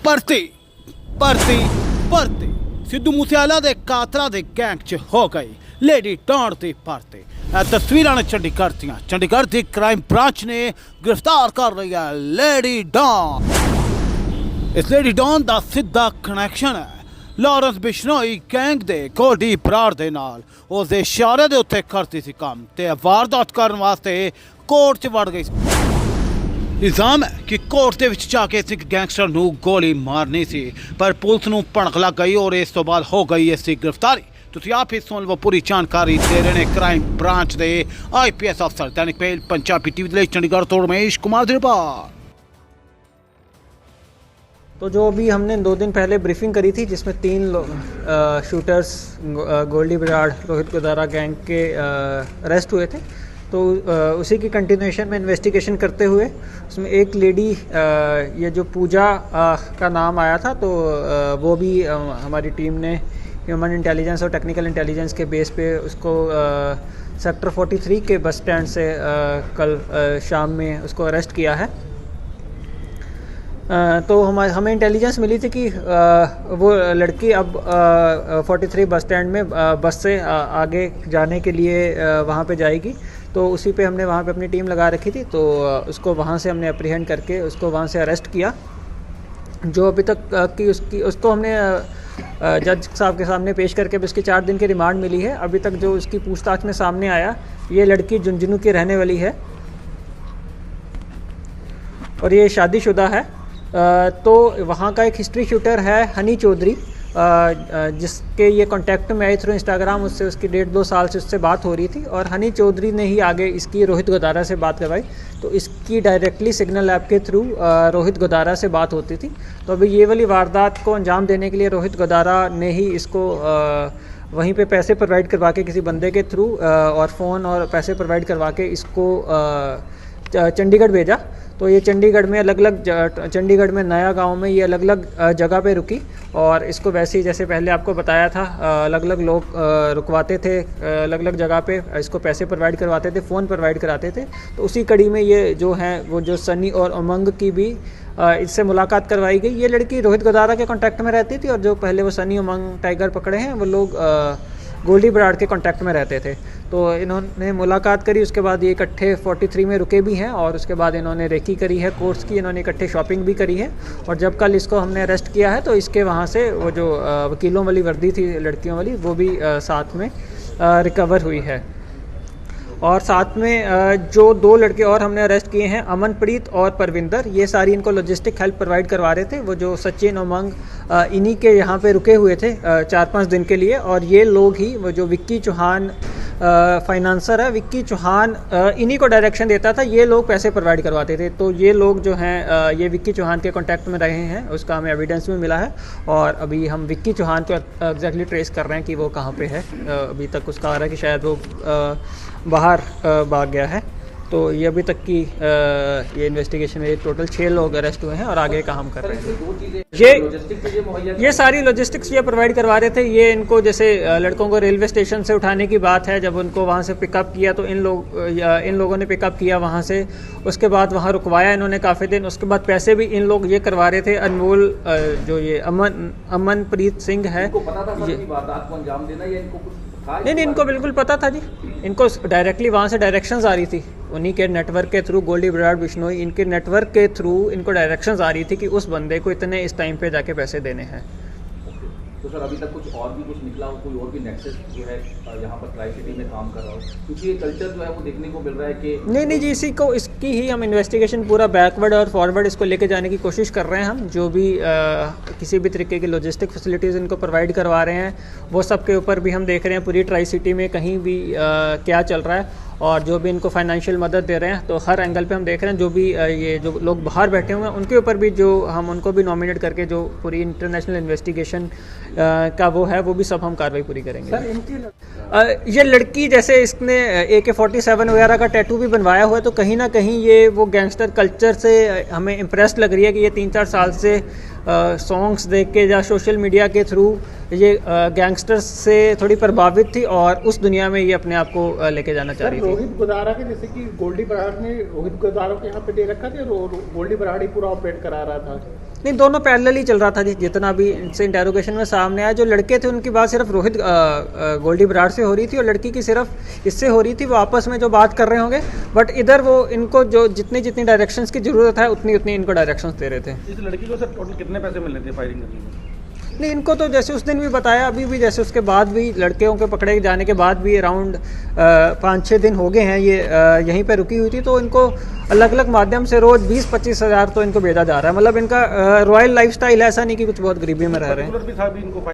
ਭਰਤੀ ਭਰਤੀ ਭਰਤੀ ਸਿੱਧੂ ਮੂਸੇਵਾਲਾ ਦੇ ਕਾਤਲਾਂ ਦੇ ਗੈਂਗ 'ਚ ਹੋ ਗਈ ਲੇਡੀ ਡੌਨ ਦੀ ਭਰਤੀ। ਇਹ ਤਸਵੀਰਾਂ ਨੇ ਚੰਡੀਗੜ੍ਹ ਦੀ ਕ੍ਰਾਈਮ ਬ੍ਰਾਂਚ ਨੇ गिरफ्तार कर रही है लेडी डॉन। इस लेडी डॉन का सीधा कनैक्शन है लॉरेंस बिश्नोई गैंग दे गोल्डी बराड़ दे नाल। उसके इशारे के उत्ते करती सी काम ते वारदात करने वास्ते कोर्ट च वड़ गई। इल्जाम है कि कोर्ट के विच जाके इस गैंगस्टर नूं गोली मारनी सी, पर पुलिस नूं भणक लग गई और इस तो बाद हो गई इसकी गिरफ्तारी। तुसीं आप ही सुन लो पूरी जानकारी दे रहे हैं क्राइम ब्रांच के IPS अफसर। दैनिक मेल पंजाबी TV के लिए चंडीगढ़ तो रमेश कुमार की रिपोर्ट। तो जो अभी हमने 2 दिन पहले ब्रीफिंग करी थी जिसमें 3 शूटर्स गोल्डी बराड़ रोहित गोदारा गैंग के अरेस्ट हुए थे, तो उसी की कंटिन्यूएशन में इन्वेस्टिगेशन करते हुए उसमें एक लेडी ये जो पूजा का नाम आया था, तो वो भी हमारी टीम ने ह्यूमन इंटेलिजेंस और टेक्निकल इंटेलिजेंस के बेस पे उसको सेक्टर 43 के बस स्टैंड से कल शाम में उसको अरेस्ट किया है। तो हमें इंटेलिजेंस मिली थी कि वो लड़की अब 43 बस स्टैंड में बस से आगे जाने के लिए वहाँ पे जाएगी, तो उसी पे हमने वहाँ पे अपनी टीम लगा रखी थी। तो उसको वहाँ से हमने अप्रीहेंड करके उसको वहाँ से अरेस्ट किया। जो अभी तक की उसको हमने जज साहब के सामने पेश करके भी उसकी 4 दिन की रिमांड मिली है। अभी तक जो उसकी पूछताछ में सामने आया, ये लड़की झुंझुनू की रहने वाली है और ये शादीशुदा है। तो वहाँ का एक हिस्ट्री शूटर है हनी चौधरी, जिसके ये कांटेक्ट में आई थ्रू इंस्टाग्राम। उससे उसकी 1.5-2 साल से उससे बात हो रही थी और हनी चौधरी ने ही आगे इसकी रोहित गोदारा से बात करवाई। तो इसकी डायरेक्टली सिग्नल ऐप के थ्रू रोहित गोदारा से बात होती थी। तो अभी ये वाली वारदात को अंजाम देने के लिए रोहित गोदारा ने ही इसको वहीं पे पैसे प्रोवाइड करवा के किसी बंदे के थ्रू और फ़ोन और पैसे प्रोवाइड करवा के इसको चंडीगढ़ भेजा। तो ये चंडीगढ़ में नया गांव में ये अलग अलग जगह पे रुकी और इसको वैसे ही जैसे पहले आपको बताया था अलग अलग लोग रुकवाते थे, अलग अलग जगह पे इसको पैसे प्रोवाइड करवाते थे, फ़ोन प्रोवाइड कराते थे। तो उसी कड़ी में ये जो हैं वो जो सनी और उमंग की भी इससे मुलाकात करवाई गई। ये लड़की रोहित गोदारा के कांटेक्ट में रहती थी और जो पहले वो सनी उमंग टाइगर पकड़े हैं वो लोग गोल्डी बराड़ के कांटेक्ट में रहते थे। तो इन्होंने मुलाकात करी, उसके बाद ये इकट्ठे 43 में रुके भी हैं और उसके बाद इन्होंने रेकी करी है कोर्ट्स की, इन्होंने इकट्ठे शॉपिंग भी करी है। और जब कल इसको हमने अरेस्ट किया है तो इसके वहाँ से वो जो वकीलों वाली वर्दी थी लड़कियों वाली, वो भी साथ में रिकवर हुई है। और साथ में जो 2 लड़के और हमने अरेस्ट किए हैं, अमनप्रीत और परविंदर, ये सारी इनको लॉजिस्टिक हेल्प प्रोवाइड करवा रहे थे। वो जो सचिन उमंग इन्हीं के यहाँ पे रुके हुए थे 4-5 दिन के लिए। और ये लोग ही वो जो विक्की चौहान फाइनेंसर है, विक्की चौहान इन्हीं को डायरेक्शन देता था, ये लोग पैसे प्रोवाइड करवाते थे। तो ये लोग जो हैं ये विक्की चौहान के कांटेक्ट में रहे हैं, उसका हमें एविडेंस भी मिला है। और अभी हम विक्की चौहान को एग्जैक्टली ट्रेस कर रहे हैं कि वो कहाँ पे है। अभी तक उसका आ रहा है कि शायद वो बाहर भाग गया है। तो ये अभी तक की ये इन्वेस्टिगेशन में टोटल 6 लोग अरेस्ट हुए हैं और आगे काम कर रहे हैं। ये सारी लॉजिस्टिक्स ये प्रोवाइड करवा रहे थे। ये इनको जैसे लड़कों को रेलवे स्टेशन से उठाने की बात है, जब उनको वहाँ से पिकअप किया तो इन लोगों ने पिकअप किया वहाँ से, उसके बाद वहाँ रुकवाया इन्होंने काफ़ी दिन। उसके बाद पैसे भी इन लोग ये करवा रहे थे। अनमोल जो ये अमनप्रीत सिंह है, नहीं इनको बिल्कुल पता था जी। इनको डायरेक्टली वहाँ से डायरेक्शंस आ रही थी उन्हीं के नेटवर्क के थ्रू। गोल्डी बराड़ बिश्नोई इनके नेटवर्क के थ्रू इनको डायरेक्शंस आ रही थी कि उस बंदे को इतने इस टाइम पे जाके पैसे देने हैं। तो सर अभी तक कुछ और भी कुछ निकला हो, कोई और भी नेक्सस जो है यहाँ पर ट्राई सिटी में काम कर रहा हो? क्योंकि ये कल्चर जो है वो देखने को मिल रहा है कि नहीं जी, इसकी ही हम इन्वेस्टिगेशन पूरा बैकवर्ड और फॉरवर्ड इसको लेके जाने की कोशिश कर रहे हैं। हम जो भी किसी भी तरीके की लॉजिस्टिक फैसिलिटीज़ इनको प्रोवाइड करवा रहे हैं, वो सब के ऊपर भी हम देख रहे हैं पूरी ट्राई सिटी में कहीं भी क्या चल रहा है। और जो भी इनको फाइनेंशियल मदद दे रहे हैं, तो हर एंगल पे हम देख रहे हैं। जो भी ये जो लोग बाहर बैठे हुए हैं उनके ऊपर भी जो हम उनको भी नॉमिनेट करके जो पूरी इंटरनेशनल इन्वेस्टिगेशन का वो है, वो भी सब हम कार्रवाई पूरी करेंगे। सर ये लड़की जैसे इसने AK-47 वगैरह का टैटू भी बनवाया हुआ है, तो कहीं ना कहीं ये वो गैंगस्टर कल्चर से हमें इम्प्रेस्ड लग रही है कि ये 3-4 साल से सॉन्ग्स देख के या सोशल मीडिया के थ्रू ये गैंगस्टर्स से थोड़ी प्रभावित थी और उस दुनिया में ये अपने आप को लेके जाना चाह रही थी। रोहित गोदारा के जैसे कि गोल्डी बराड़ ने रोहित गोदारा को यहाँ पे दे रखा था, गोल्डी बराड़ ही पूरा ऑपरेट करा रहा था। नहीं, दोनों पैरेलल ही चल रहा था जितना भी इनसे इंटेरोगेशन में सामने आया। जो लड़के थे उनकी बात सिर्फ रोहित गोल्डी बराड़ से हो रही थी और लड़की की सिर्फ इससे हो रही थी। वो आपस में जो बात कर रहे होंगे, बट इधर वो इनको जो जितनी डायरेक्शंस की ज़रूरत है उतनी इनको डायरेक्शंस दे रहे थे। इस लड़की को सर टोटल कितने पैसे मिल रहे थे फायरिंग करने में? नहीं, इनको तो जैसे उस दिन भी बताया, अभी भी जैसे उसके बाद भी लड़कियों के पकड़े जाने के बाद भी अराउंड 5-6 दिन हो गए हैं ये यहीं पे रुकी हुई थी। तो इनको अलग अलग माध्यम से रोज़ 20-25 हज़ार तो इनको भेजा जा रहा है। मतलब इनका रॉयल लाइफस्टाइल है, ऐसा नहीं कि कुछ बहुत गरीबी में रह रहे हैं। भी था भी इनको